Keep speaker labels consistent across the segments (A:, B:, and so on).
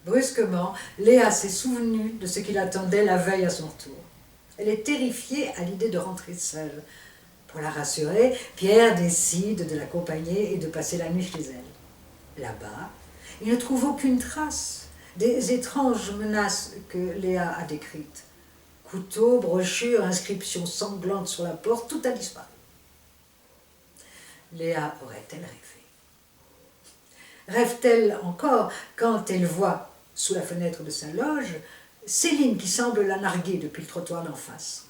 A: Brusquement, Léa s'est souvenue de ce qui l'attendait la veille à son retour. Elle est terrifiée à l'idée de rentrer seule. Pour la rassurer, Pierre décide de l'accompagner et de passer la nuit chez elle. Là-bas, il ne trouve aucune trace des étranges menaces que Léa a décrites. Couteau, brochure, inscription sanglante sur la porte, tout a disparu. Léa aurait-elle rêvé? Rêve-t-elle encore quand elle voit, sous la fenêtre de sa loge, Céline qui semble la narguer depuis le trottoir d'en face?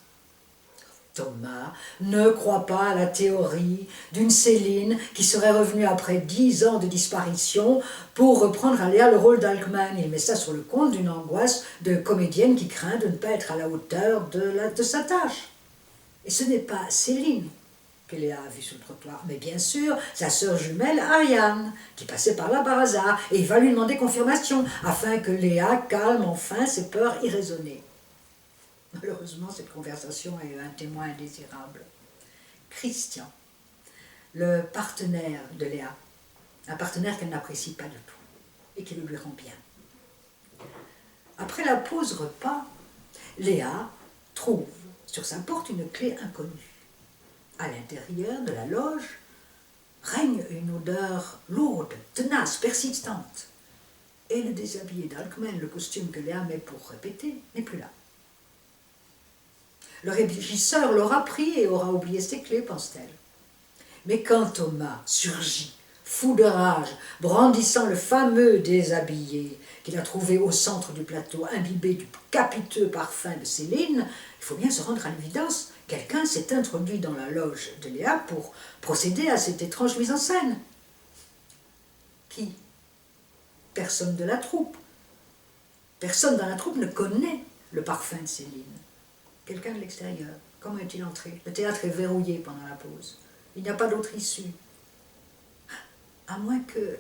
A: Thomas ne croit pas à la théorie d'une Céline qui serait revenue après 10 ans de disparition pour reprendre à Léa le rôle d'Alkman. Il met ça sur le compte d'une angoisse de comédienne qui craint de ne pas être à la hauteur de sa tâche. Et ce n'est pas Céline que Léa a vue sur le trottoir, mais bien sûr sa sœur jumelle Ariane, qui passait par là par hasard, et il va lui demander confirmation, afin que Léa calme enfin ses peurs irraisonnées. Malheureusement, cette conversation a eu un témoin indésirable. Christian, le partenaire de Léa, un partenaire qu'elle n'apprécie pas du tout, et qui le lui rend bien. Après la pause repas, Léa trouve sur sa porte une clé inconnue. À l'intérieur de la loge règne une odeur lourde, tenace, persistante. Et le déshabillé d'Alkman, le costume que Léa met pour répéter, n'est plus là. Le régisseur l'aura pris et aura oublié ses clés, pense-t-elle. Mais quand Thomas surgit, fou de rage, brandissant le fameux déshabillé qu'il a trouvé au centre du plateau, imbibé du capiteux parfum de Céline, il faut bien se rendre à l'évidence, quelqu'un s'est introduit dans la loge de Léa pour procéder à cette étrange mise en scène. Qui? Personne de la troupe. Personne dans la troupe ne connaît le parfum de Céline. Quelqu'un de l'extérieur. Comment est-il entré? Le théâtre est verrouillé pendant la pause. Il n'y a pas d'autre issue. À moins que